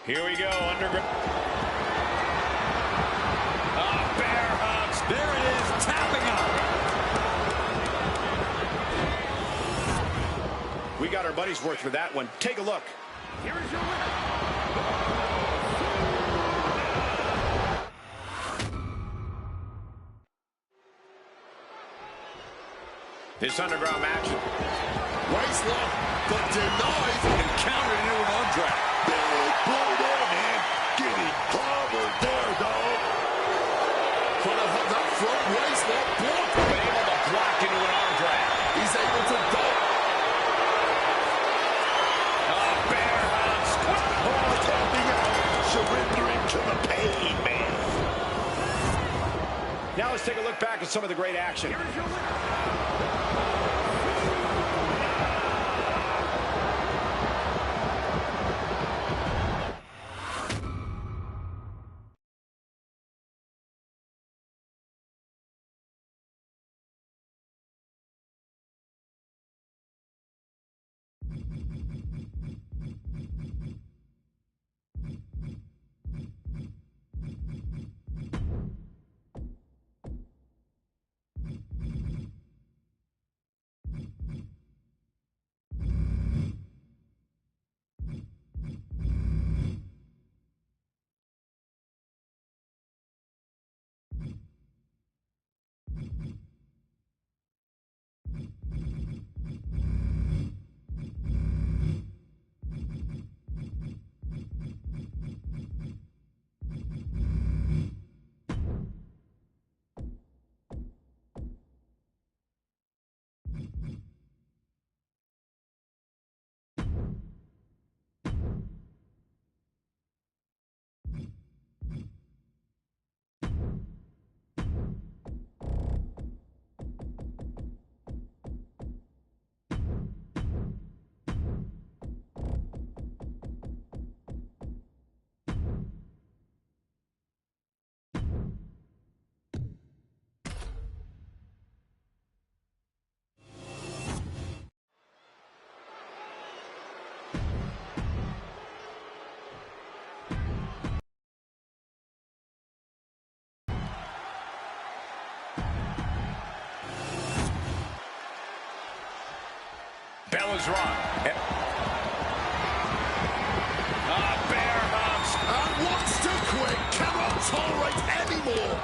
Here we go, underground. Bear hugs. There it is, tapping out. We got our buddies worth for that one. Take a look. Here is your winner. This underground match. Waistlock, but denies and countered into an arm drag. Big blow there, man. Getting clobbered there, dog. That front waistlock blocked. But able to block into an arm drag. He's able to duck. Bear hugs. Oh, tapping out. Surrendering to the pain, man. Now let's take a look back at some of the great action. Here is your winner. Bell is wrong. Bear hugs. And what's too quick cannot tolerate anymore.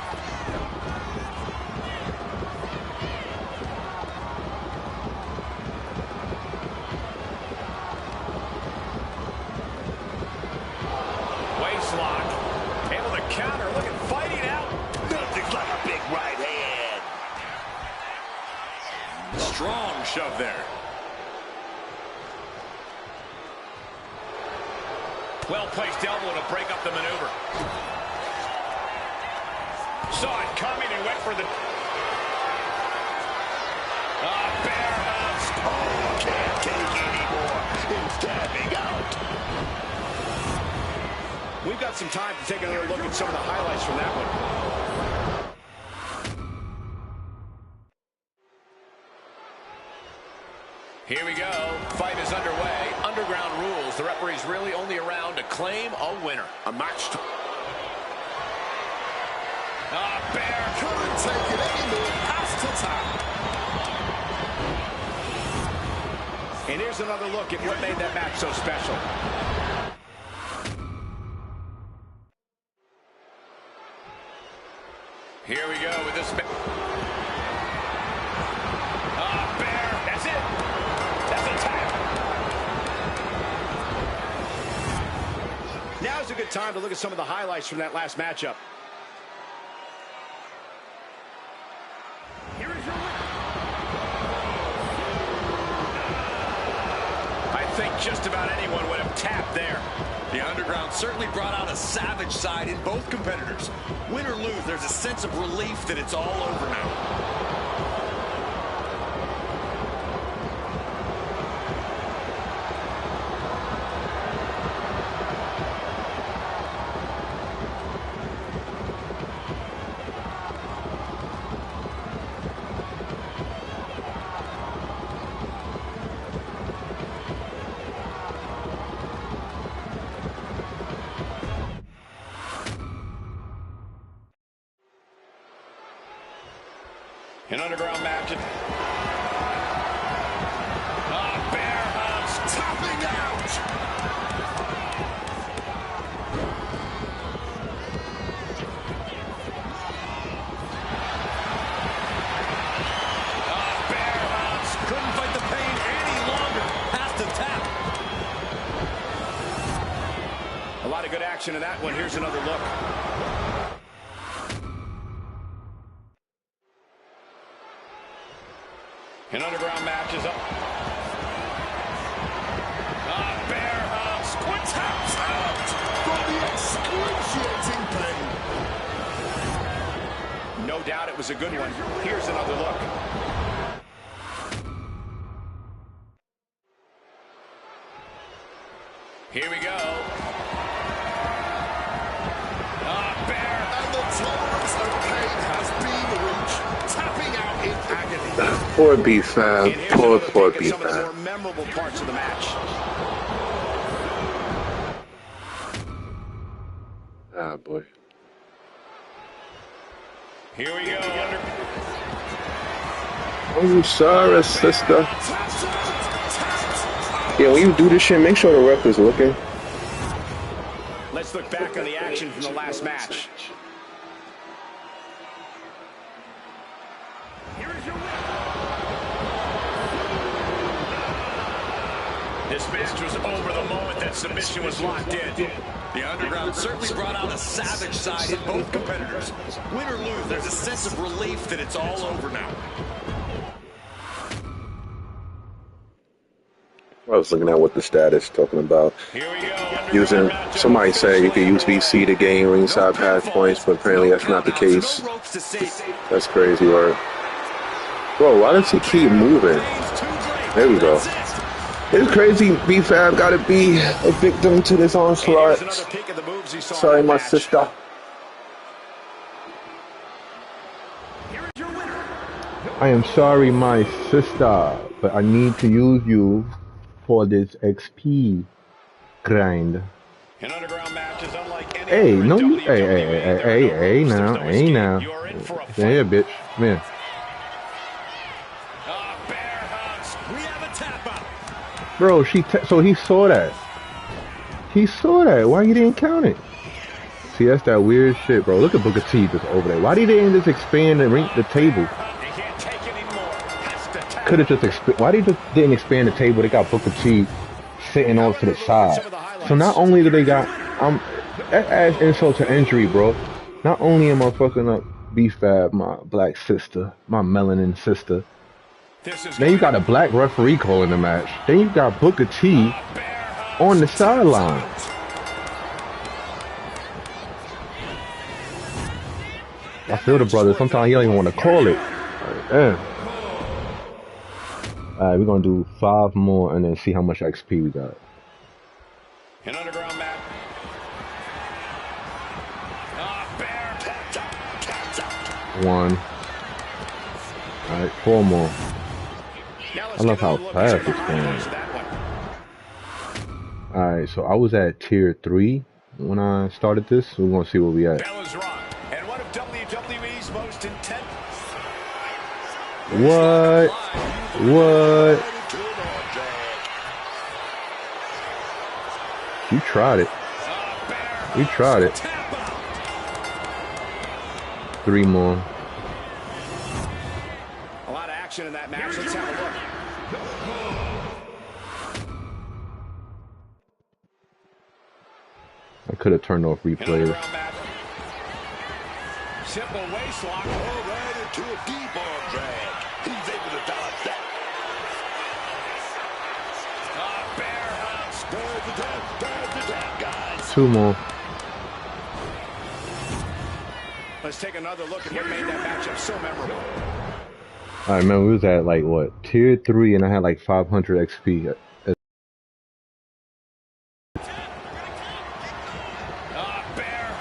Waistlock. Able to counter. Look at fighting out. Nothing's like a big right hand. Strong shove there. Well-placed elbow to break up the maneuver. Saw it coming and went for the... bear hugs. Oh, can't take anymore. He's tapping out. We've got some time to take another look at some of the highlights from that one. Here we go. Fight is underway. Underground rules. The referee's really only around to claim a winner. A match. Bear. Couldn't take it anymore. Has to tap. And here's another look at what made that match so special. Here we go with this. Bear. That's it. That's a tap. Now's a good time to look at some of the highlights from that last matchup. Here is your winner. I think just about anyone would have tapped there. The Underground certainly brought out a savage side in both competitors. Win or lose, there's a sense of relief that it's all over now. An underground match. Bear hugs. Tapping out. Bear hugs. Couldn't fight the pain any longer. Has to tap. A lot of good action in that one. Here's another look. An underground match is up. Bear hugs. Taps out from the excruciating pain. No doubt it was a good one. Here's another look. Here we go. Bear. And the tolerance of pain has been reached. Tapping out in agony. Poor B-Fab. Poor B-Fab. Some of the more memorable parts of the match. Ah, boy. Here we go. I'm sorry, sister. Yeah, when you do this shit, make sure the ref is looking. Let's look back on the action from the last match. This match was over the moment that submission was locked in. The Underground certainly brought out a savage side in both competitors. Win or lose, there's a sense of relief that it's all over now. I was looking at what the status talking about. Here we go. Using, somebody said you could use VC to gain ringside pass points, but apparently that's not the case. That's crazy, right? Bro, why does he keep moving? There we go. It's crazy. B-Fab gotta be a victim to this onslaught. Sorry, my sister. I am sorry, my sister, but I need to use you for this XP grind. Hey, no, hey, now. Yeah, bitch, come here. Bro, so he saw that. He saw that. Why you didn't count it? See, that's that weird shit, bro. Look at Booker T just over there. Why didn't they just expand the table? Could have just why they just didn't expand the table? They got Booker T sitting off to the side. So not only do they got that adds insult to injury, bro. Not only am I fucking up B-Fab, my black sister, my melanin sister. Then you got a black referee calling the match. Then you got Booker T on the sideline. I feel the brother. Sometimes he don't even want to call it. Alright, we're gonna do 5 more and then see how much XP we got. An underground match. One. Alright, 4 more. I love how fast it's going. Alright, so I was at tier 3 when I started this. So we're gonna see where we at. And one of WWE's most intense. What? You tried it. We tried it. 3 more. A lot of action in that match. Let's have a look. I could have turned off replays. Simple waist lock. Right into a deep arm drag. He's able to dodge that. Bear hugs. There's the tap, guys. 2 more. Let's take another look at what made that matchup so memorable. I remember we was at like what, tier 3 and I had like 500 XP. Bear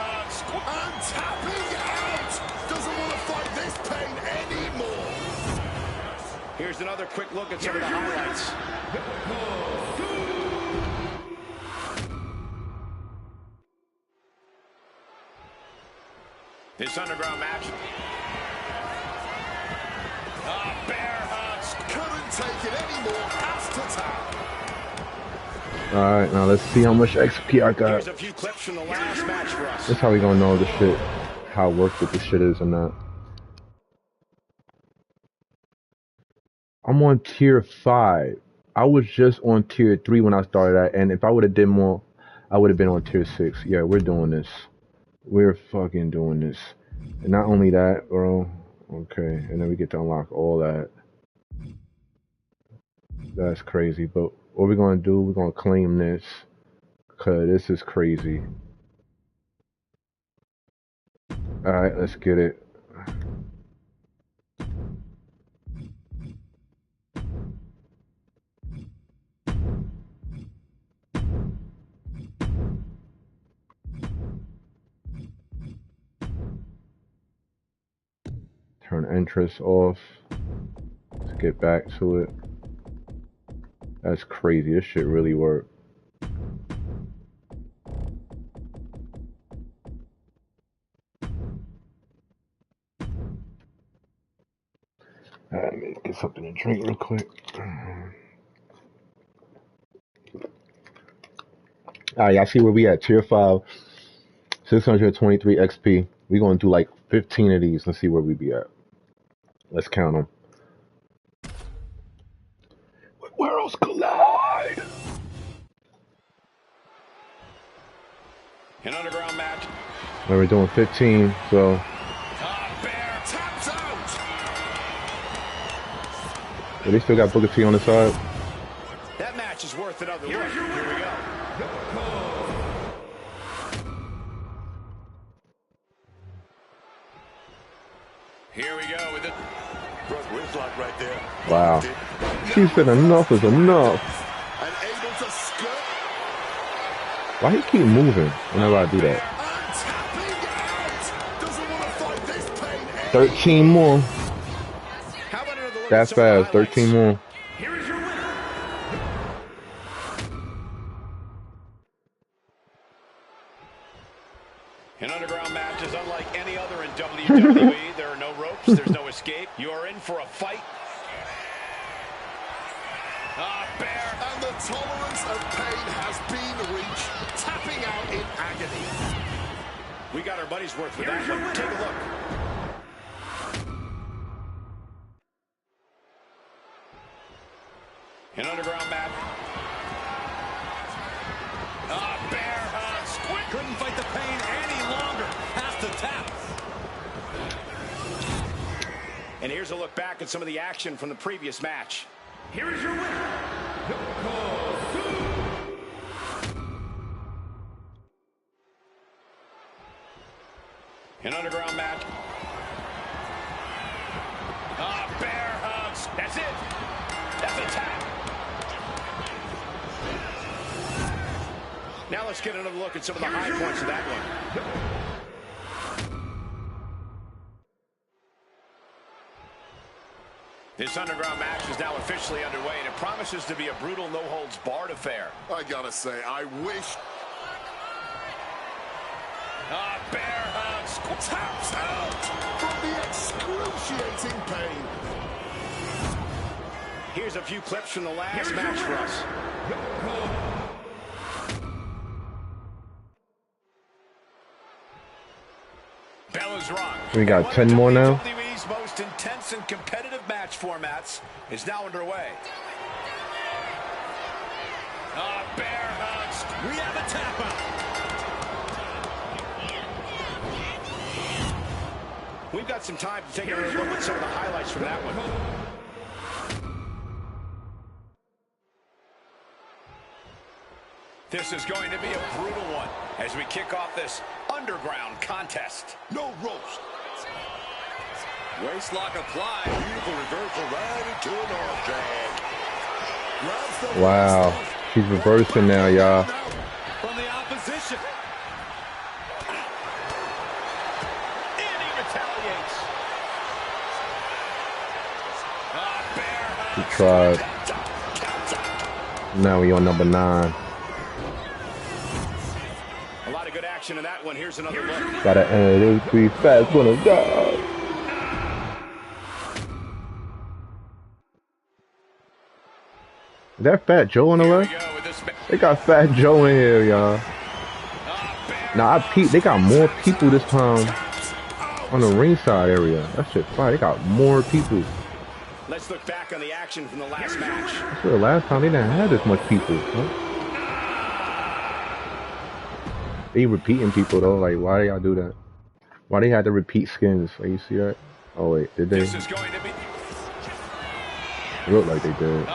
hugs. I'm tapping out. Doesn't want to fight this pain anymore. Here's another quick look at some of the highlights. This underground match. Couldn't take it anymore. Has to tap. Alright, now let's see how much XP I got. Here's a few clips from the last match for us. That's how we gonna know this shit, how worth it this shit is or not. I'm on tier 5. I was just on tier 3 when I started at, and if I would have did more, I would have been on tier 6. Yeah, we're doing this. We're fucking doing this. And not only that, bro. Okay, and then we get to unlock all that. That's crazy, but what we're gonna do, we're gonna claim this, cause this is crazy. Alright, let's get it. Turn interest off. Let's get back to it. That's crazy. This shit really worked. Alright, let me get something to drink real quick. Alright, y'all see where we at? Tier 5, 623 XP. We're gonna do like 15 of these. Let's see where we be at. Let's count them. Worlds collide. An underground match. And we're doing 15, so. Bear taps out. But they still got Booker T on the side. That match is worth another look. Here we go. Here we go with it. Front wrist lock right there. Wow. She said enough is enough. And able to skirt. Why he keep moving whenever I do that? And tapping out. Doesn't want to fight this pain. 13 more. How about another look That's at some of the fast. 13 highlights? more. Here is your winner. An underground match is unlike any other in WWE. There are no ropes. There's no escape. You are in for a fight. Bear. And the tolerance of pain has been reached. Tapping out in agony. We got our buddies worth with that one. Take a look. An underground match. Bear squid. Couldn't fight the pain any longer. Has to tap. And here's a look back at some of the action from the previous match. Here is your winner. An underground match. Bear hugs. That's it. That's a tap. Now let's get another look at some of the high points of that one. This underground match is now officially underway, and it promises to be a brutal no-holds-barred affair. I gotta say, I wish. Bear hugs. Taps out from the excruciating pain. Here's a few clips from the last match for us. Bell is wrong. We got 10 more now. WWE's most intense and competitive match formats is now underway. Bear hugs. We have a tap out. We've got some time to take a look at some of the highlights from that one. This is going to be a brutal one as we kick off this underground contest. No ropes. Waist lock applied. Beautiful reversal right into an arm drag. Grabs the Wow. waist lock. She's reversing now, y'all. From the opposition. And he retaliates. He tried. Now we on number 9. A lot of good action in that one. Here's another look. Gotta end it. Be fast when I die. Is that Fat Joe on the left? They got Fat Joe in here, y'all. Now they got more people this time on the ringside area. That shit fire. They got more people. Let's look back on the action from the last match. That's the last time they didn't have this much people. Huh? They repeating people though. Like, why do y'all do that? Why they had to repeat skins? Like, you see that? Oh wait, did they? This is going to be... It looked like they did.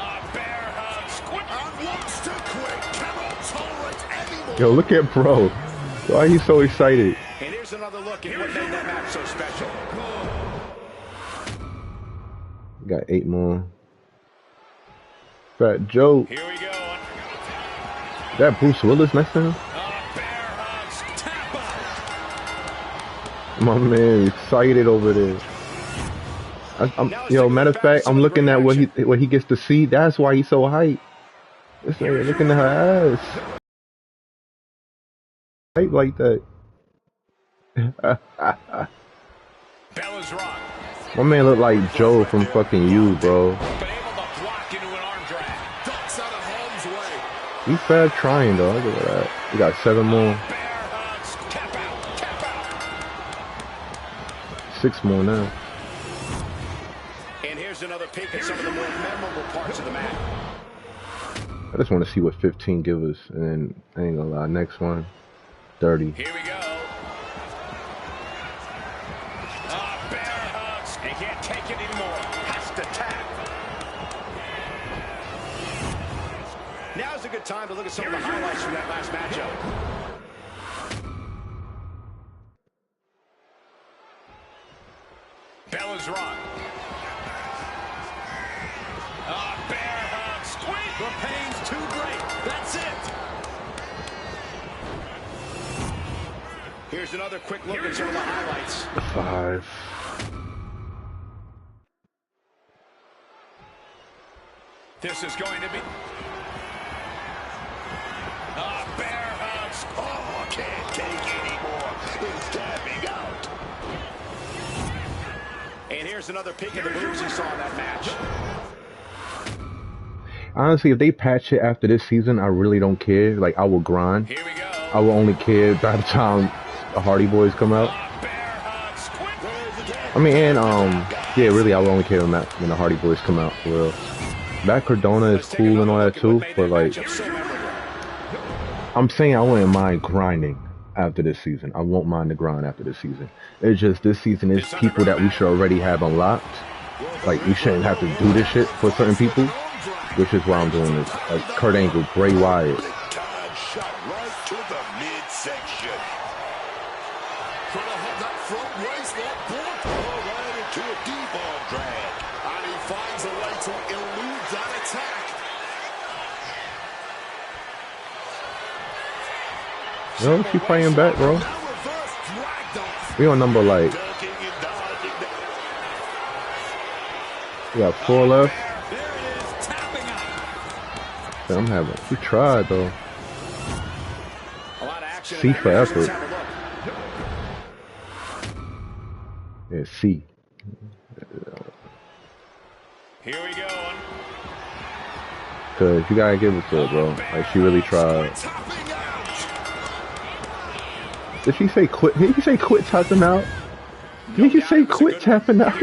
Yo, look at Bro. Why are you so excited? And here's another look at what made that match so special. Got 8 more. Fat Joe. Here we go. That Bruce Willis next to him? My man excited over there. Yo, matter of fact, I'm looking at what he gets to see. That's why he's so hyped. This nigga looking at her ass. Hype like that. Bella's rock. My man look like Joe from fucking You, bro. Been able to block into an arm drag. Ducks out of harm's way. He fab trying though. Look at that. We got 7 more. Tap out. Tap out. 6 more now. And here's another peek at some of the more memorable parts of the match. I just want to see what 15 give us, and then I ain't gonna lie. Next one, 30. Here we go. Bear hugs. He can't take it anymore. Has to tap. Now's a good time to look at some of the highlights from that last matchup. Bella's rock. Bear hug. Squeak. The pain's too great. That's it. Here's another quick look at some of the highlights. 5. This is going to be... bear hugs. Oh, can't take anymore. It's tapping out. And here's another peek at the moves you saw in that match. Honestly, if they patch it after this season, I really don't care. Like, I will grind. Here we go. I will only care by the time the Hardy Boys come out. I mean, and yeah, really, I will only care when the Hardy Boys come out. For real. Matt Cardona is cool and all that too, but like, I'm saying I wouldn't mind grinding after this season. I won't mind the grind after this season. It's just this season is people that we should already have unlocked. Like, we shouldn't have to do this shit for certain people, which is why I'm doing this. Like Kurt Angle, Bray Wyatt. Yo, keep fighting back, bro. We on number like... We got 4 left. I'm having... We tried, though. C for effort. Yeah, C. Here we go. Cause you gotta give it to her, bro. Like, she really tried. Did she say quit? Did he say quit tapping out? Did he say quit tapping out?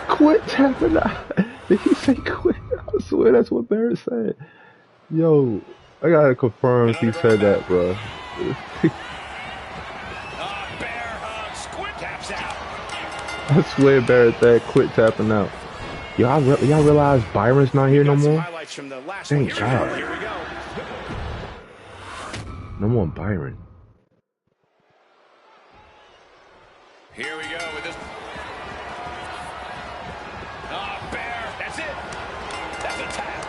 Quit tapping out. Did he say quit? I swear that's what Barrett said. Yo, I gotta confirm if he said that, bro. I swear Barrett said quit tapping out. Y'all realize Byron's not here no more? Thank God. No more Byron. Here we go with this. Bear. That's it. That's a tap.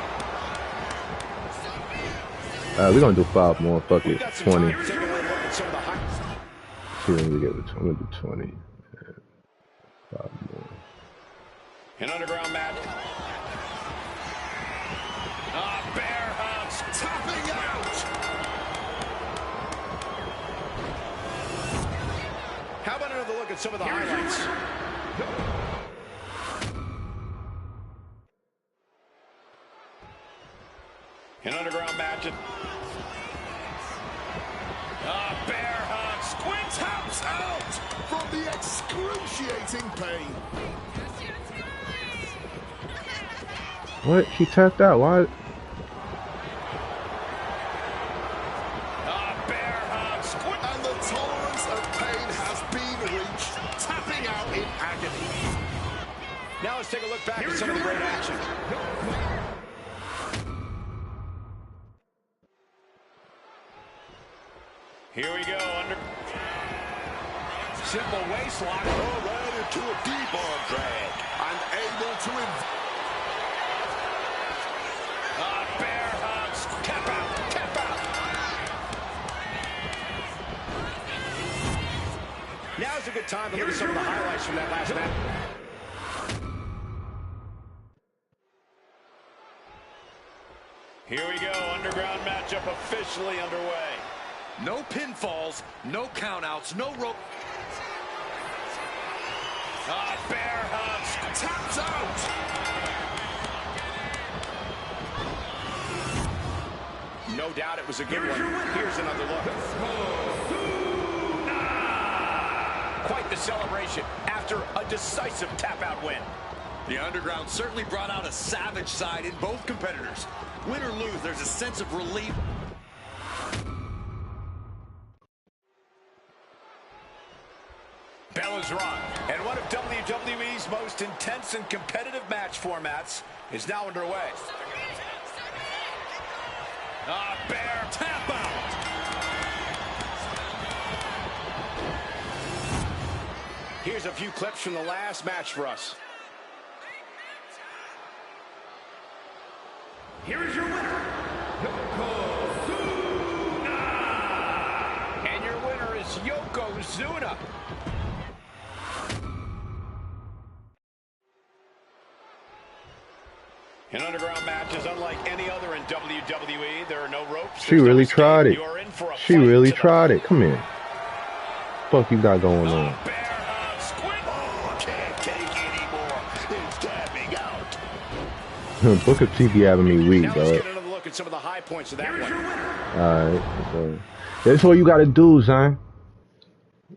We're gonna do 5 more. Fuck it. 20. See when we get with 20. I'm gonna do 20. Yeah. 5 more. An underground match. Bear hugs. Topping out. How about another look at some of the highlights? An underground match. Bear hug. Squint Taps out from the excruciating pain. What? She tapped out. Why? Bear hug. Squint. And the tolerance of pain has been reached. Tapping out in agony. Now let's take a look back at some of the great action. Here we go. Simple waist lock. Oh, right into a deep arm drag. And able to Bear hugs. Tap out. Tap out. Now's a good time to look at some of the highlights from that last match. Here we go. Underground matchup officially underway. No pinfalls, no countouts, no rope. Bear hugs. taps out. No doubt it was a good one. Here's another look. Quite the celebration after a decisive tap-out win. The Underground certainly brought out a savage side in both competitors. Win or lose, there's a sense of relief. Bell is rung, and one of WWE's most intense and competitive match formats is now underway. Bear tap out. Here's a few clips from the last match for us. Here is your winner, And your winner is Yokozuna. An Underground match is unlike any other in WWE. There are no ropes. She really tried it. You're in for a She fight really to the tried it. Come here. Fuck you got going on? Can't take anymore. It's tapping out. Booker T be having me weak, Now let's dog. get another look at some of the high points of that one. Alright, so that's all you gotta do, son.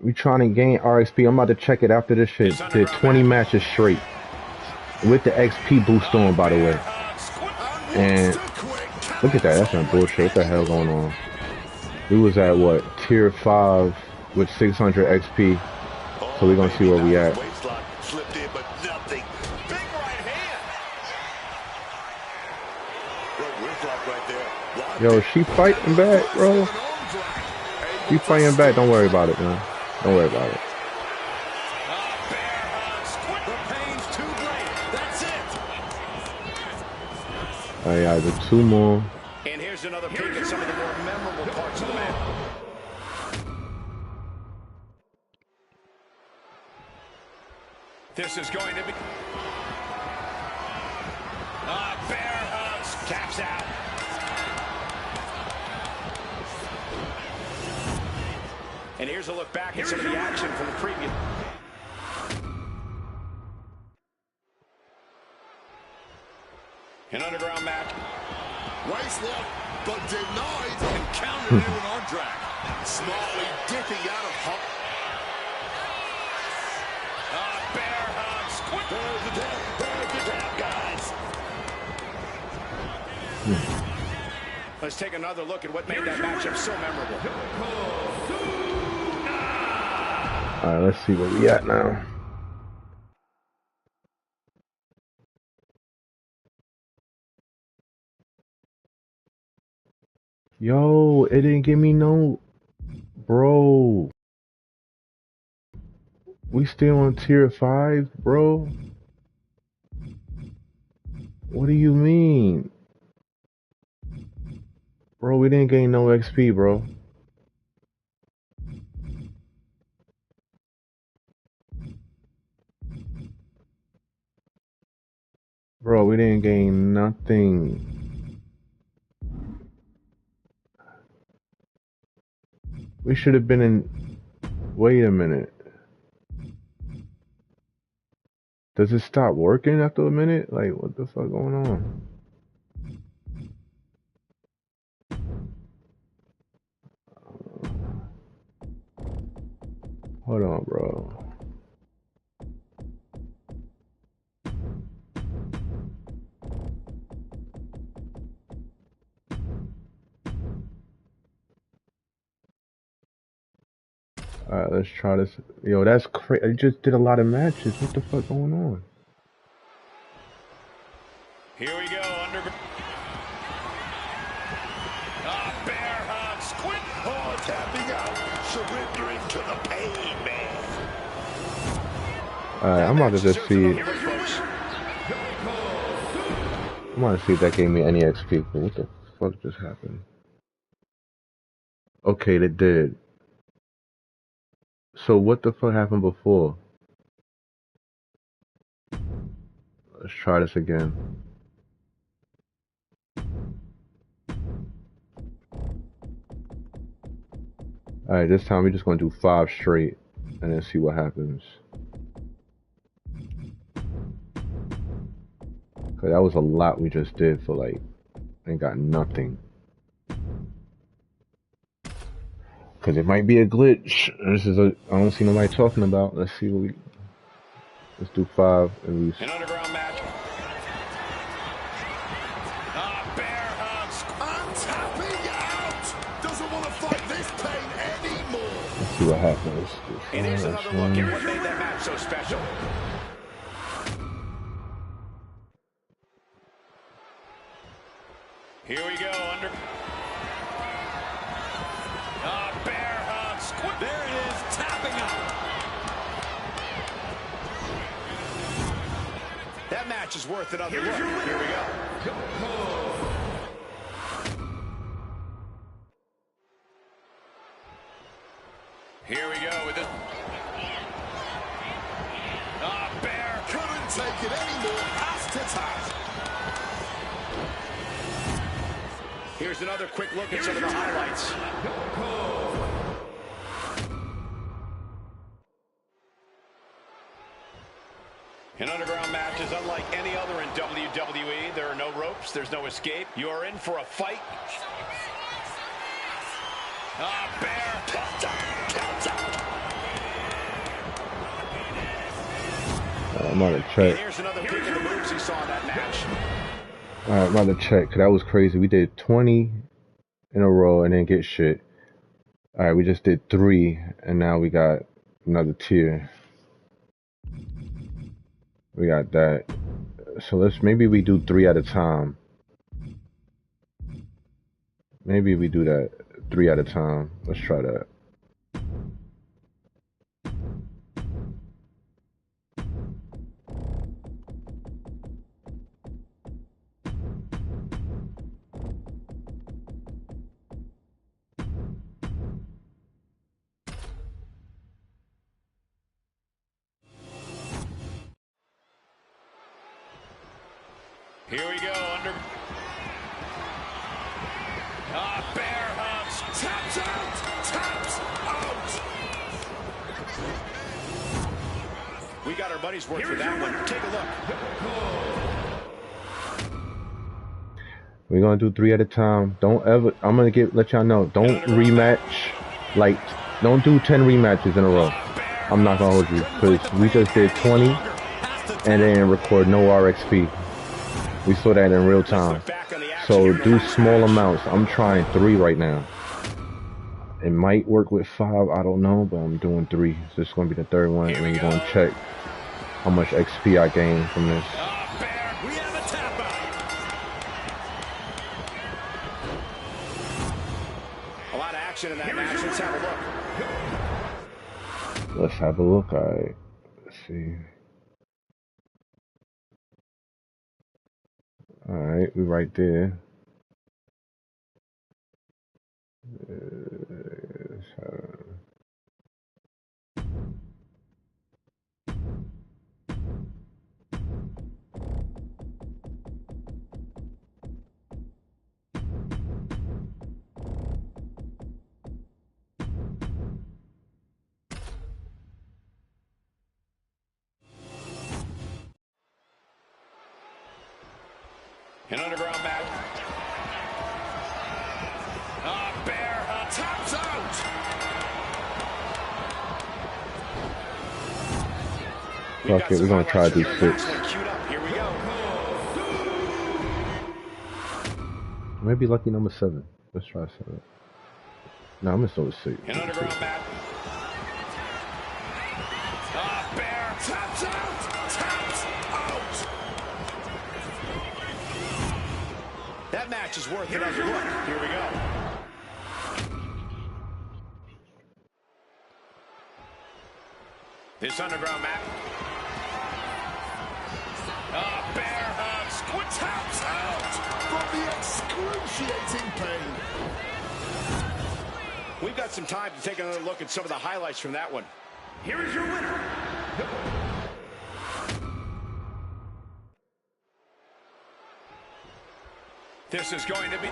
We trying to gain RXP. I'm about to check it after this shit. Did 20 matches straight. With the XP boost on, by the way. And look at that. That's not bullshit. What the hell going on? We was at what? Tier 5 with 600 XP. So we're gonna see where we at. Slipped in, but nothing. Big right hand. Yo, she fighting back, bro. She fighting back. Don't worry about it, man. Don't worry about it. Oh yeah, the two more. And here's another peek at some of the more memorable parts of the match. This is going to be... bear hugs. Taps out. And here's a look back at some of the action from the previous... An Underground match. Waist lock, but denied and countered into an arm drag. Smartly dipping out of hop. Bear hugs. There's the tap, guys. Let's take another look at what made that matchup so memorable. Alright, let's see where we at now. Yo, it didn't give me no... Bro. We still on tier 5, bro? What do you mean? Bro, we didn't gain no XP, bro. Bro, we didn't gain nothing. We should have been in... Wait a minute. Does it stop working after a minute? Like, what the fuck going on? Hold on, bro. Alright, let's try this. Yo, that's crazy. I just did a lot of matches. What the fuck going on? Here we go. Bear hug. Squint. Oh, tapping out. Surrendering to the pain, man. Alright, I'm about to just see. I'm about to see if that gave me any XP. But what the fuck just happened? Okay, it did. So what the fuck happened before? Let's try this again. Alright, this time we're just gonna do 5 straight and then see what happens. Cause that was a lot we just did for like, ain't got nothing. Cause it might be a glitch. This is I don't see nobody talking about. Let's see what let's do 5 at least. An underground match. Bear hugs. I'm tapping out. Doesn't want to fight this pain anymore. Let's see what happens. And here's another look at what made that match so special. Here we go. Bear hugs. There it is. Tapping out. That match is worth another look. Here we go. Here we go with it. Bear Couldn't take it anymore. Has to tap. Here's another quick look at some of the highlights. An underground match is unlike any other in WWE. There are no ropes. There's no escape. You are in for a fight. Bear. I'm about to check. Here's another peek at the moves he saw in that match. Alright, I'm about to check, cause that was crazy. We did 20 in a row and then get shit. Alright, we just did 3 and now we got another tier. We got that. So maybe we do 3 at a time. Maybe we do that 3 at a time. Let's try that. Here we go, bear hugs. Taps out. Taps out. We got our money's worth for that one. Take a look. We're gonna do 3 at a time. Don't ever. I'm gonna let y'all know. Don't rematch. Like, don't do 10 rematches in a row. I'm not gonna hold you because we just did 20 and then record no RXP. We saw that in real time. So do small amounts. I'm trying 3 right now. It might work with 5, I don't know, but I'm doing 3. So this is gonna be the 3rd one, and we're gonna check how much XP I gain from this. We have a tap out. A lot of action in that match. Let's have a look. Let's have a look. Alright. Let's see. Alright, we right there. An underground match. Bear taps out. Fuck it, we're gonna try to do 6. Here we go. Maybe lucky number 7. Let's try 7. No, I'm gonna start with 6. An underground mat. Bear taps out. Taps out. That match is worth another look. Here we go. This underground mat. Bear hug. Squid taps out from the excruciating pain. We've got some time to take another look at some of the highlights from that one. Here is your winner. This is going to be...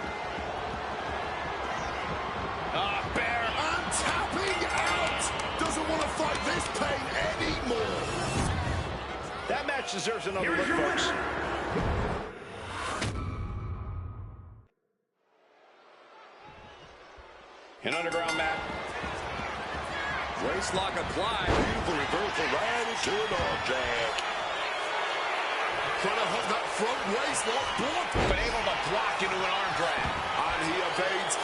Bear and tapping out. Doesn't want to fight this pain anymore. That match deserves another look, folks. An underground mat. Waist lock applied. Beautiful reversal right into an arm drag. Trying to hook that front waist lock block. Been able to block into an arm drag. And he evades.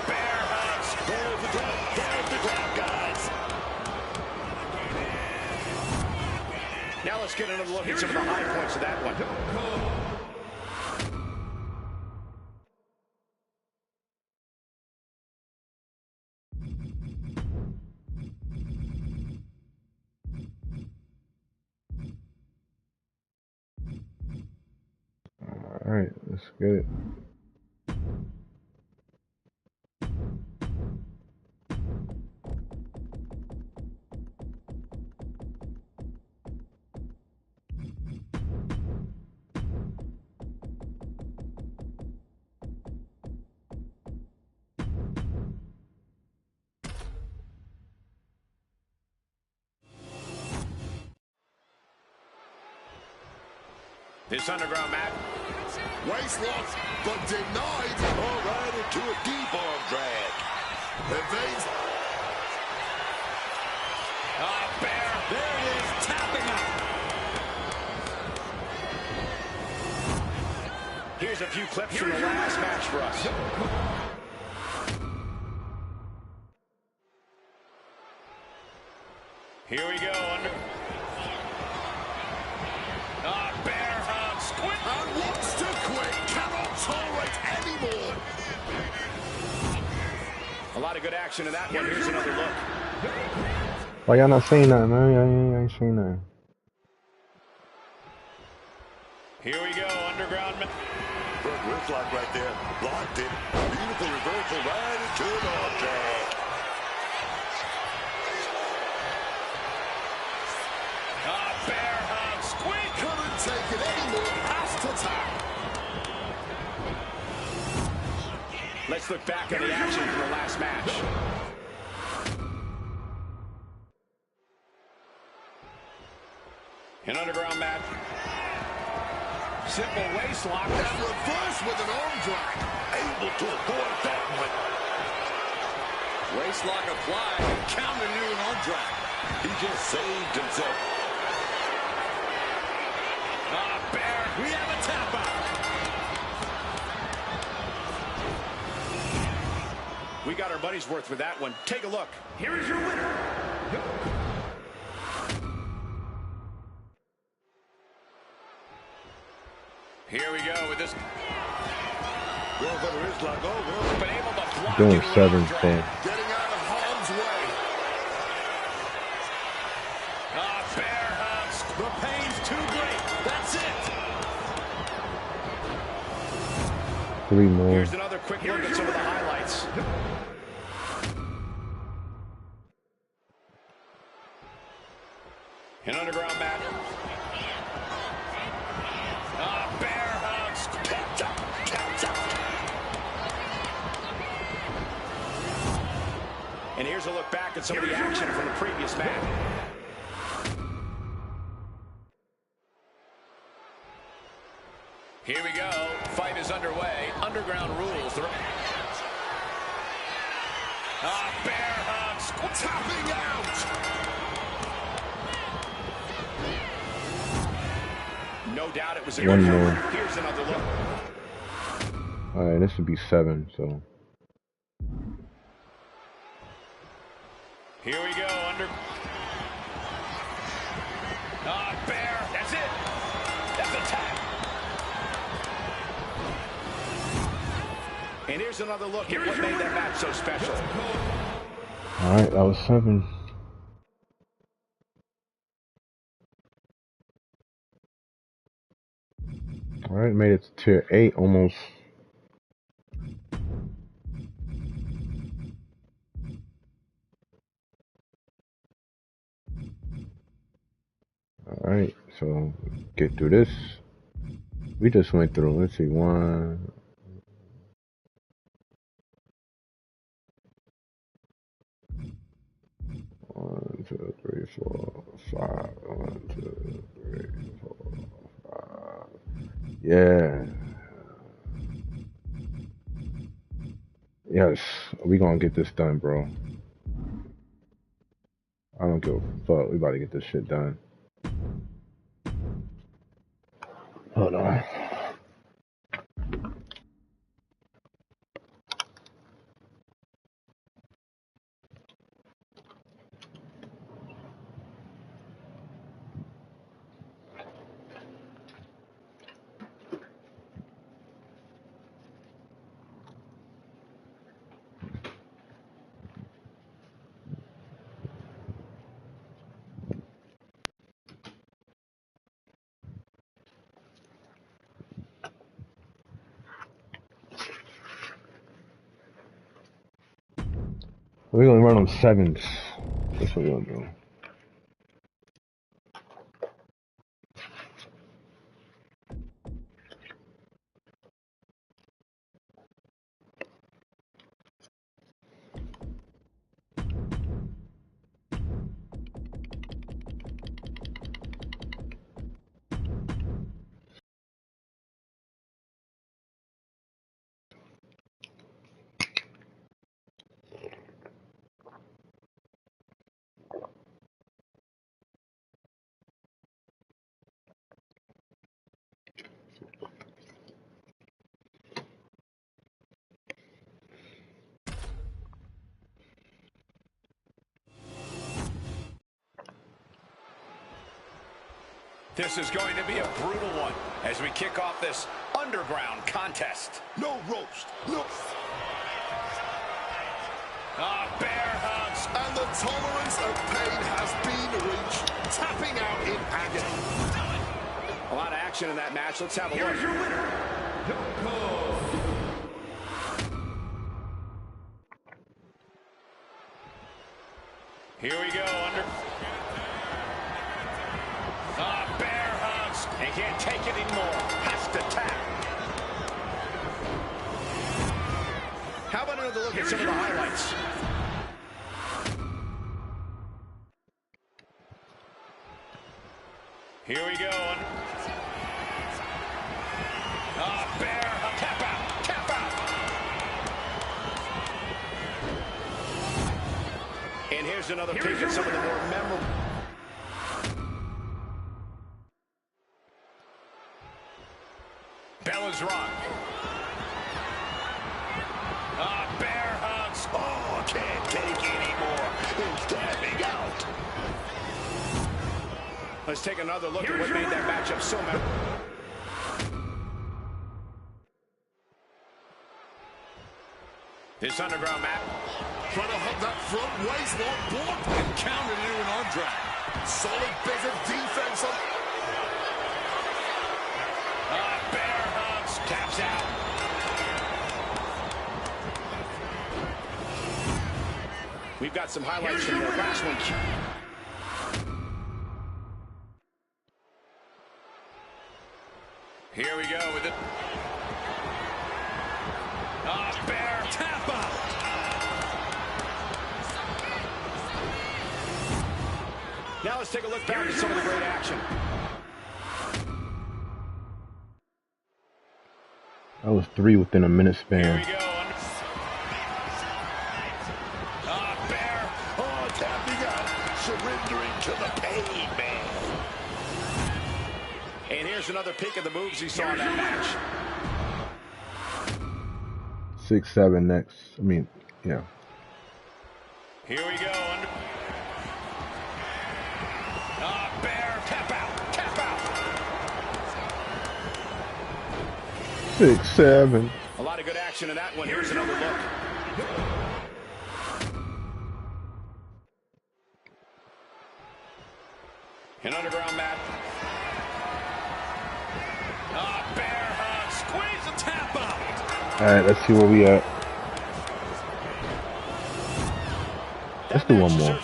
Bear hugs. There's the grab. There's the grab, guys. Now let's get another look at some of the high points of that one. Alright, let's get it. This underground mat. Waist locked, but denied. All right into a deep arm drag. Evades. Bear. There it is, tapping out. Here's a few clips from the last match for us. Here we go. Bear hug. Squid. And wants to quit. Cannot tolerate anymore. A lot of good action in that one. Here's another look. Why y'all not saying nothing, man? Y'all ain't saying nothing. Here we go. Underground. Front wrist lock right there. Blocked it. Beautiful reversal right into an arm drag. Bear hug. Squid. Couldn't take it anymore. Has to tap. Let's look back at the action from the last match. An underground mat. Simple waist lock. And reverse with an arm drag. Able to avoid that one. Waist lock applied and countered into an arm drag. He just saved himself. Bear. We have a tap out. We got our money's worth with that one. Take a look. Here is your winner. Here we go with this. Going for the wrist lock over. Been able to block Doing into an 7, arm so. drag. Getting out of harm's way. Bear hugs. The pain's too great. That's it. 3 more. Here's another quick look at some of the highlights. An underground mat. Bear hugs. Tapped out. Tapped out. And here's a look back at some of the action from the previous match. Here we go. Fight is underway. Underground rules. Bear hugs. Tapping out. No doubt it was a One good more. one. Here's another look. Alright, this would be 7, so. Here we go, under. Bear, that's it. That's a tap. And here's another look at what made that match so special. Alright, that was 7. Alright, made it to tier 8 almost. Alright, so get through this. We just went through, let's see, 1. One, 2, 3, 4, 5. 1, 2, 3, 4, 5. Yeah. Yes, we gonna get this done, bro. I don't give a fuck. We about to get this shit done. Hold on. We're gonna run on 7s. That's what we're gonna do. This is going to be a brutal one as we kick off this underground contest. No ropes, no. Bear hugs. And the tolerance of pain has been reached. Tapping out in agony. A lot of action in that match. Let's have a look. Here's your winner. Here we go, under. Bear hugs. He can't take it anymore. Has to tap. How about another look at some of the highlights? Here we go. Bear hug. Tap out. Tap out. And here's another peek at some of the more memorable. Bella's run. Bear hugs. Oh, can't take anymore. He's tapping out. Let's take another look at what made that matchup so memorable. This underground match. Trying to hook that front waist lock block and counter into an arm drag. Solid bit of defense on. Bear hugs. Taps out. We've got some highlights from the last one. Here we go with it. Bear tap out. Now let's take a look back at some of the great action. That was 3 within a minute Here span. we go. Bear. Oh, tapping out. Surrendering to the pain, man. And here here's another peek at the moves he saw in that match. 6-7 next. I mean, yeah. Here we go. Bear, tap out, tap out. 6-7. A lot of good action in that one. Here's another look. An underground mat. Bear hug. Squeeze the tap out. All right, let's see where we at. Let's do one more.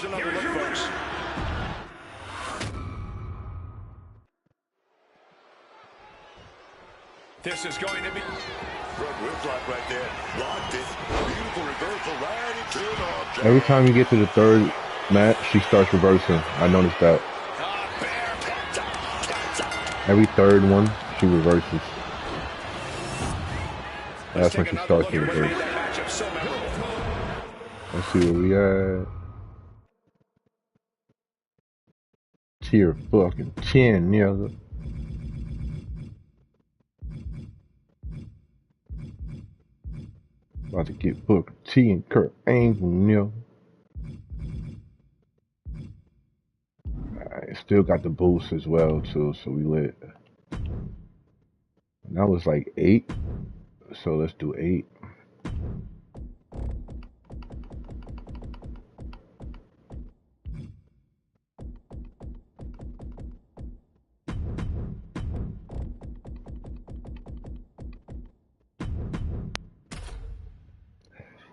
This is going to be Front whip right there. Locked it. Beautiful reversal right into an object. Every time you get to the third match, she starts reversing. I noticed that. Every third one, she reverses. That's when she starts to reverse. Let's see where we at. Tier fucking 10, nigga. About to get Booker T and Kurt Angle, nigga. Alright, still got the boost as well, too, so we lit. And that was like 8, so let's do 8.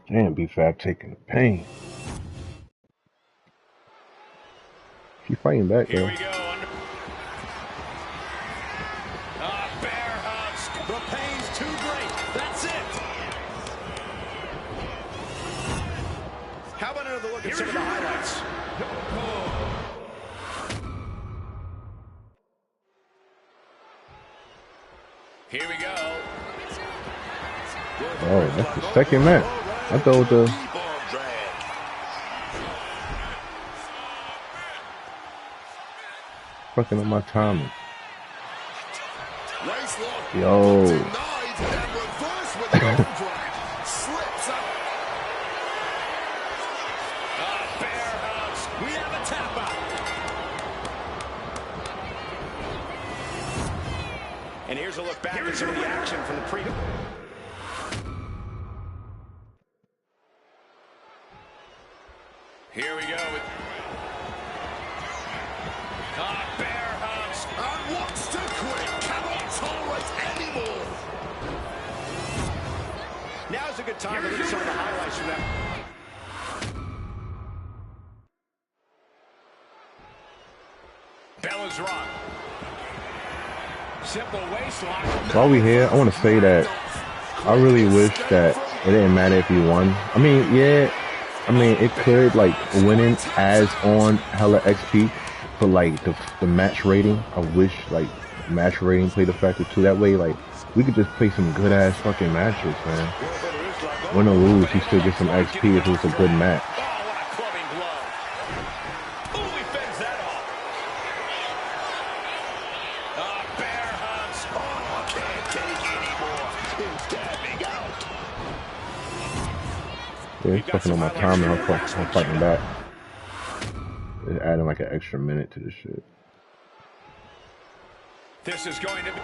Damn, B-Fab taking the pain. She fighting back, though. Here we go. Bear hugs. The pain's too great. That's it. How about another look at some of the highlights? Here we go. Oh, that's the second match. I thought the fucking on my timing. Yo. We have a tap out. And here's a look back at some of the action from the previous. Here we go. Bear hugs. And wants to quit. Cannot tolerate anymore. Now's a good time to look at some of the highlights from that. Bella's rock. Simple waistlock. While we here, I want to say that I really wish that it didn't matter if you won. I mean, yeah. I mean, it could, like, winning as on hella XP, but, like, the match rating, I wish, like, match rating played a factor, too. That way, like, we could just play some good-ass fucking matches, man. Win or lose, you still get some XP if it was a good match. Oh, what a clubbing glove. Ooh, he fends that off. Bear hugs. Oh, can't take anymore. He's tapping out. Yeah, it's fucking on my time and I'm fighting back. It's adding like an extra minute to this shit. This is going to be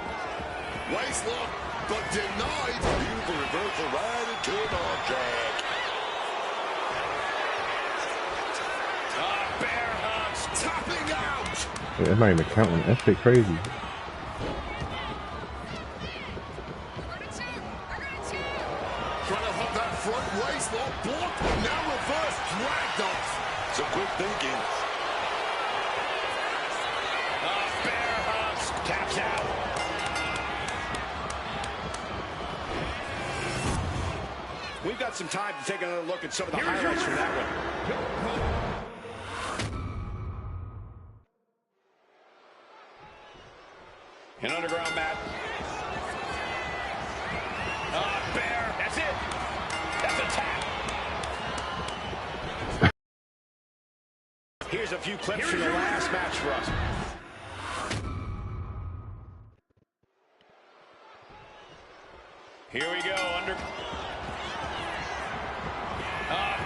Waist lock, but denied. Beautiful reversal right into an object. Bear hugs. Tapping out. Yeah, it's not even counting. That shit crazy. Trying to hug that front waist lock blocked. Now reverse dragged off. Some quick thinking. Bear hugs. Taps out. We've got some time to take another look at some of the highlights from that one. An underground mat. Bear. That's it. That's a tap. Here's a few clips from the last match for us. Here we go, under.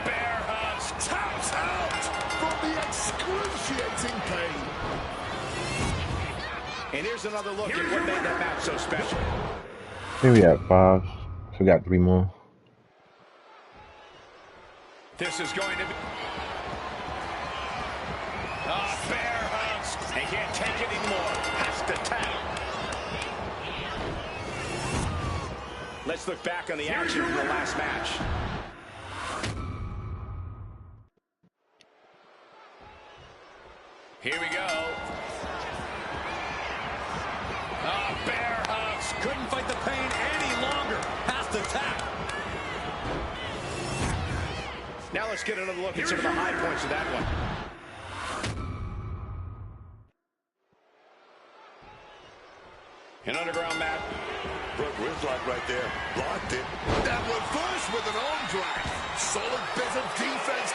Bear hugs. Taps out from the excruciating pain. And here's another look at what made that match so special. Here we at 5. So we got 3 more. This is going to be. Bear hugs. He can't take it anymore. Has to tap. Let's look back on the action from the last match. Here we go. Bear hugs. Couldn't fight the pain any longer. Has to tap. Now let's get another look at some of the high points of that one. An underground mat. Broke wrist lock right there. Blocked it. That reverse with an arm drag. Solid bit of defense.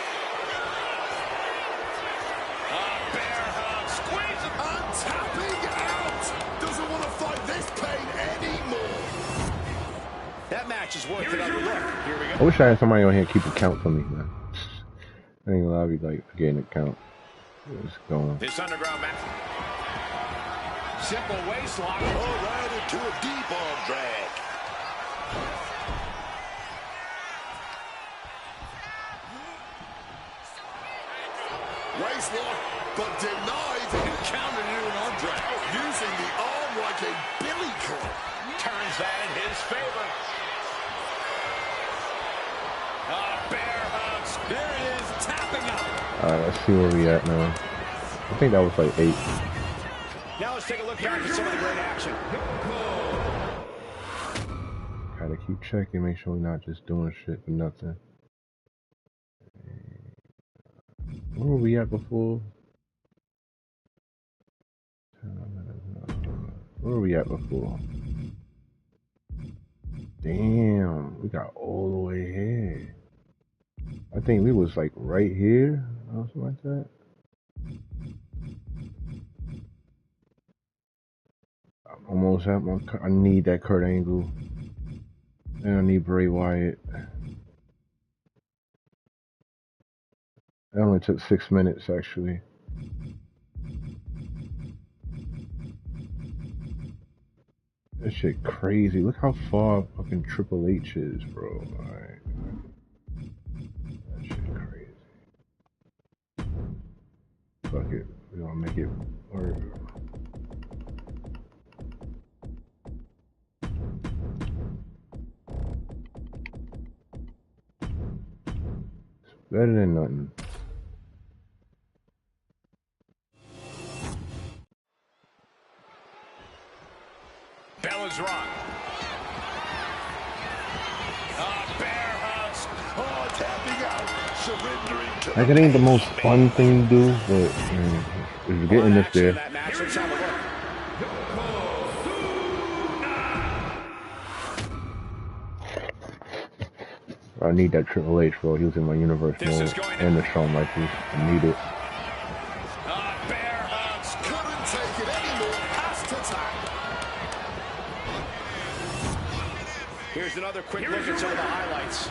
Bear hug. Squeeze it. And tapping out. Doesn't want to fight this pain anymore. That match is worth another look. Here we go. I wish I had somebody on here keep a count for me, man. I ain't gonna lie, I'll be like forgetting to count. It's going. This underground match. Simple waist lock. Oh, right into a deep arm drag. Waist lock, but denied. And countered into an arm drag. Using the arm like a billy club. Turns that in his favor. Bear hugs. There it is, tapping out. Alright, let's see where we at now. I think that was like 8. Now let's take a look back at some of the great action. Gotta keep checking, make sure we're not just doing shit for nothing. Where were we at before? Where were we at before? Damn, we got all the way here. I think we was like right here or something like that. I'm almost at my. I need that Kurt Angle. And I need Bray Wyatt. It only took 6 minutes actually. That shit crazy. Look how far fucking Triple H is, bro. Alright. That shit crazy. Fuck it. We're gonna make it work. It's better than nothing. Bella's run. Bear hugs. Oh, tapping out. Surrendering to Like, it ain't the most fun thing to do, but if you're getting this there. That match. Let's have a look. I need that Triple H, bro. He was in my universe mode. And the Shawn Michaels. I need it. Bear hugs. couldn't take it anymore. Has to tap. Here's another quick look at some of the highlights.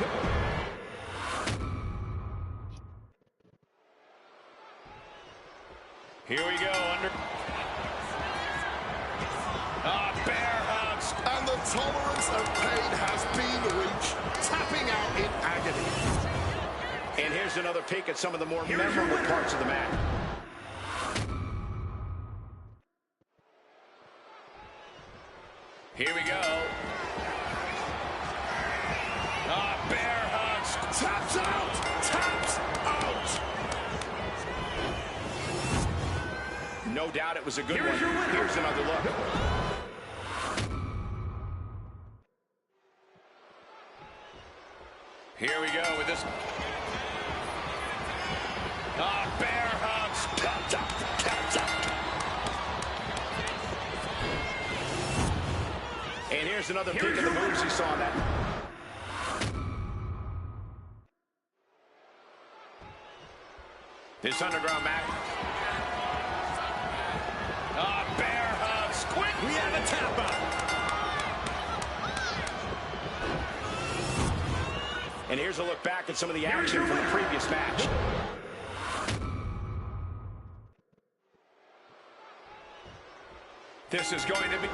Here we go. Under. Bear hugs. And the tolerance of pain has been reached. Tapping out in agony. And here's another peek at some of the more memorable parts of the match. Here we go. Bear hugs. Taps out. Taps out. No doubt it was a good one. Here's another look. Here we go with this. Bear hugs. Taps out. Taps out. And here's another peek of the moves he saw in that. This underground match. Bear hugs. Quick. We have a tap out. And here's a look back at some of the action from the previous match. This is going to be...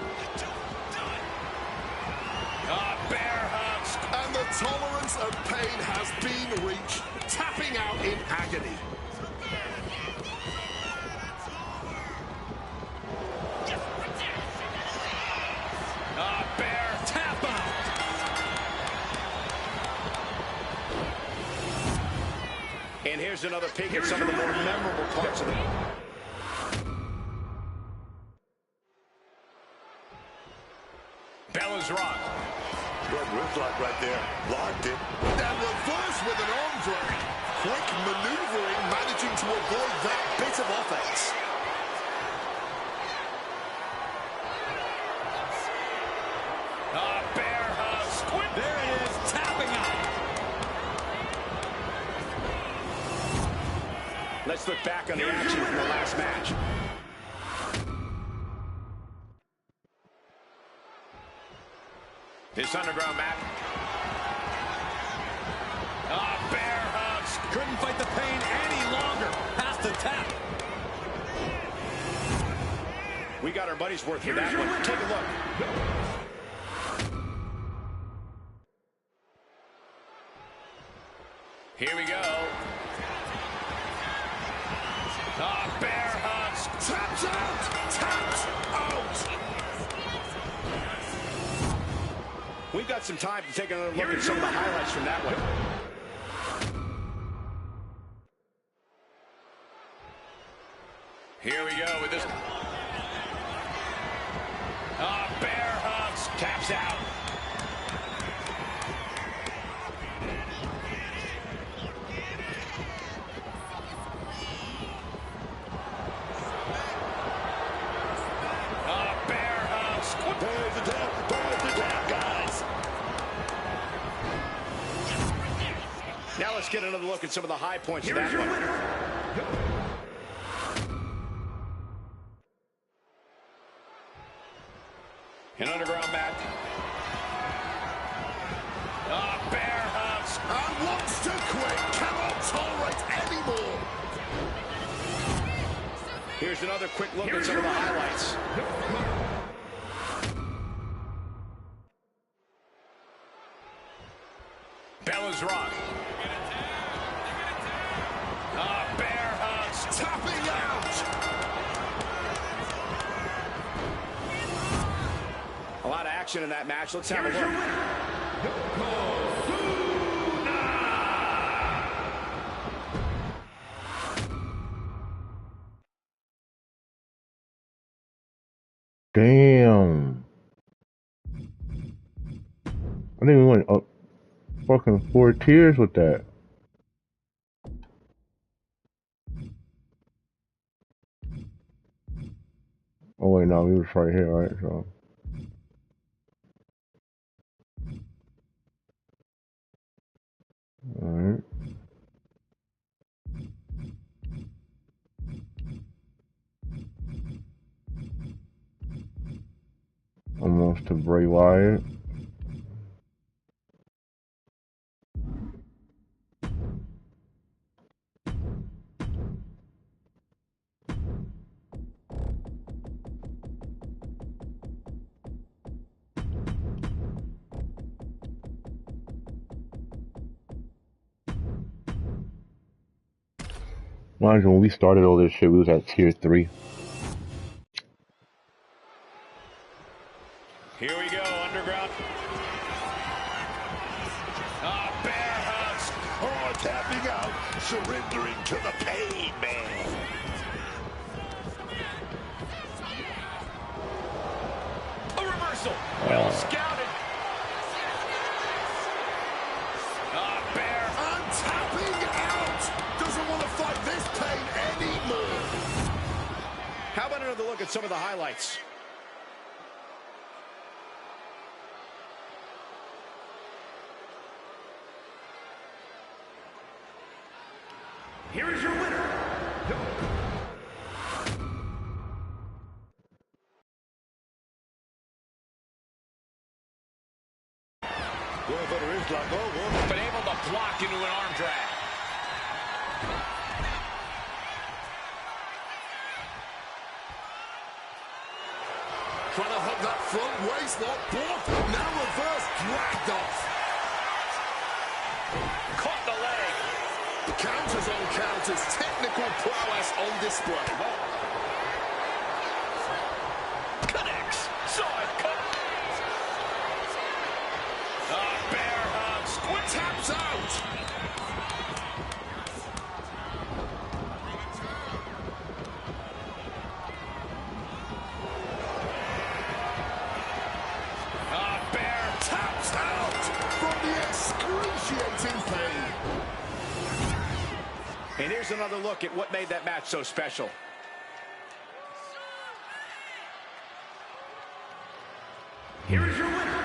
bear hugs. And the tolerance of pain has been reached, tapping out in agony. Bear tap out. And here's another peek at some of the more memorable parts of the... Bella's rock. Good wrist lock right there. Locked it. And reverse with an arm drag. Quick maneuvering, managing to avoid that bit of offense. Bear hug. There it is, tapping out. Let's look back on the action from the last match. This underground match. Bear hugs. Couldn't fight the pain any longer. Has to tap. We got our money's worth for that one. Take a look. Here we go. Bear hugs. Taps out. Taps out. We've got some time to take another look at some of the highlights from that one. Here we go with this. Bear hugs. Taps out. Bear hugs. There's the tap. There's the tap, guys. Now let's get another look at some of the high points of that one. An underground match. Bear hugs. And wants to quit. Cannot tolerate anymore. Here's another quick look at some of the highlights. Bella's rock. Bear hugs. Tapping out. A lot of action in that match. Let's have a look. Damn. I didn't even went up fucking 4 tiers with that. Oh wait, no, he was right here, right? So. Alright. Almost to Bray Wyatt. Mind you, when we started all this shit, we was at tier 3. Here we go, underground. Bear hugs. Oh, tapping out. Surrendering to the pain, man. A reversal. Well scouted. Bear. And tapping out. Doesn't want to fight this pain anymore. How about another look at some of the highlights? Here is your winner. Well, but it is like over. But able to block into an arm drag. Trying to hook that front waist lock, blocked. Now reverse, dragged off. Caught the leg. The counters on counters, technical prowess on display. Connects. Saw it cut. Bear hug. Squid Taps out. Bear Taps out from the excruciating pain. And here's another look at what made that match so special. Here is your winner.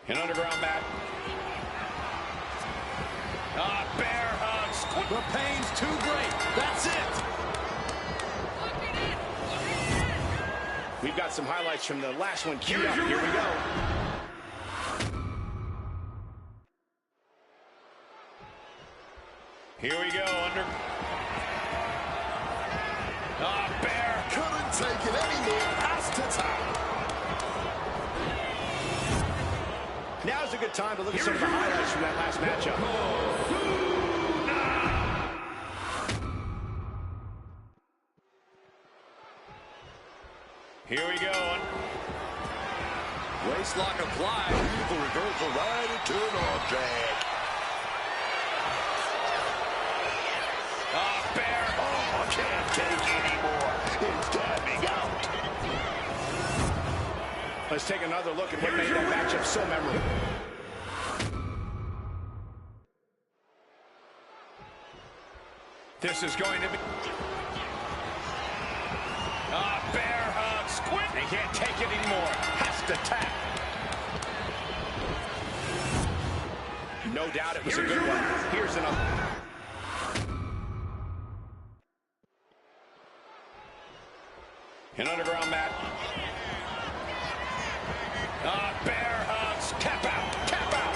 An underground mat. Bear hug. Squid. The pain's too great. That's it. We've got some highlights from the last one queued up. Here we go. Here we go. Bear. Couldn't take it anymore. Has to tap. Now's a good time to look at some of the highlights from that last matchup. Here we go. Waist lock applied. Beautiful reversal right into an arm drag. Bear. Oh, I can't take anymore. It's tapping out. Let's take another look at what made that matchup so memorable. This is going to be... bear hug. Squid. They can't take it anymore. Has to tap. No doubt it was a good one. Here's another. An underground mat. Bear hugs. Tap out. Tap out.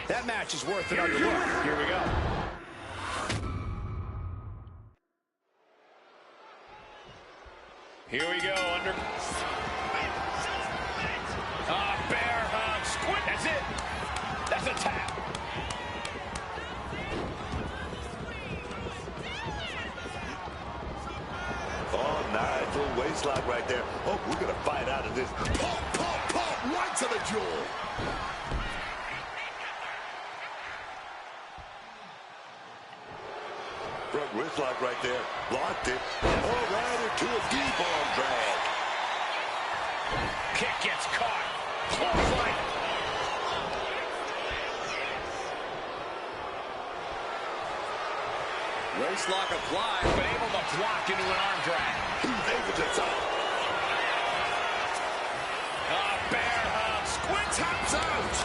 That match is worth another look. Here we go. Here we go. Bear hug. Squid. That's it. That's a tap. Oh, nice little waist lock right there. Oh, we're going to fight out of this. Pop, pop, pop, right to the jaw. Front wrist lock right there. Blocked it. Oh, right into a deep arm drag. Kick gets caught. Clothesline. Waist lock applied, but able to block into an arm drag. He's able to top. Bear hug. Squid Taps out.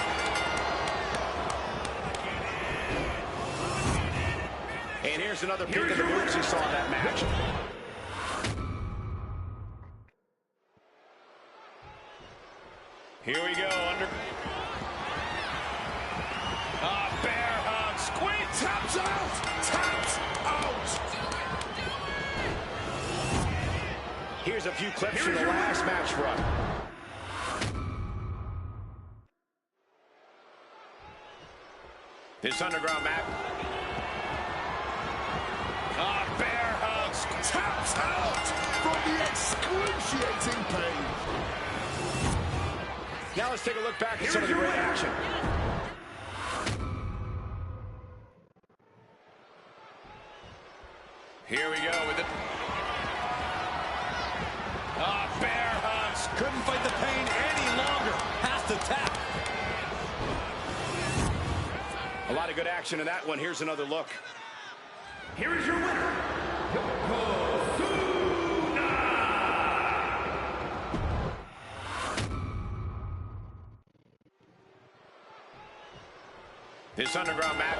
And here's another peek of the moves you saw in that match. Here we go. Bear hug. Squid. Taps out. Taps out. Here's a few clips from the last match run. This underground mat. Bear hug. Taps out from the excruciating pain. Now let's take a look back at some of the great action. Here we go with it. Bear hugs. Couldn't fight the pain any longer. Has to tap. A lot of good action in that one. Here's another look. Here is your winner. This underground mat.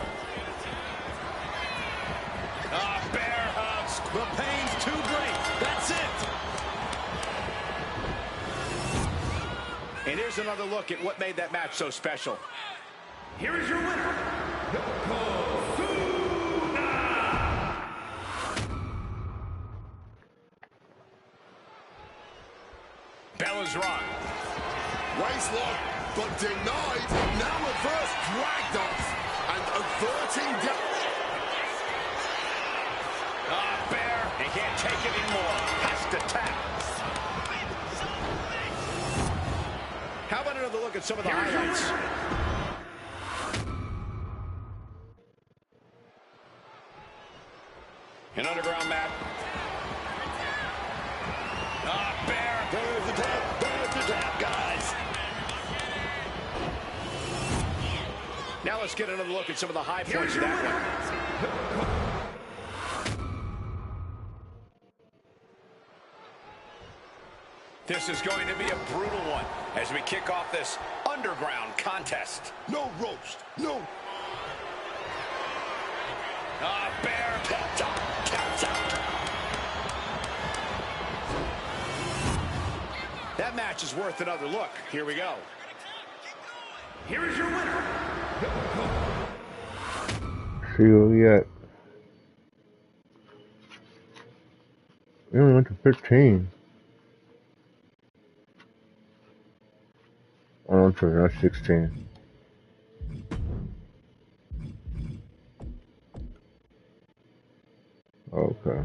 Bear hug. Here's another look at what made that match so special. Here is your winner, Bell is wrong. Waistlock, but denied. Now reverse dragged off and averting death. Bear. He can't take it anymore. Has to tap. How about another look at some of the highlights? An underground mat. Bear. There's the tap, guys. Now let's get another look at some of the high points of that one. This is going to be a brutal one as we kick off this underground contest. No roast, no. Bear. Taps out, taps out. That match is worth another look. Here we go. Here is your winner. See where we at. We only went to 15. Oh, I'm sorry, that's 16. Okay.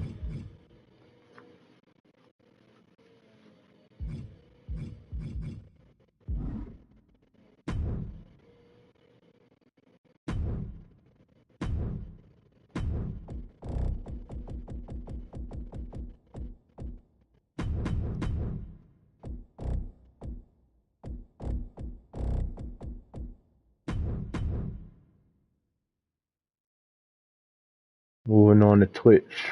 Moving on to Twitch.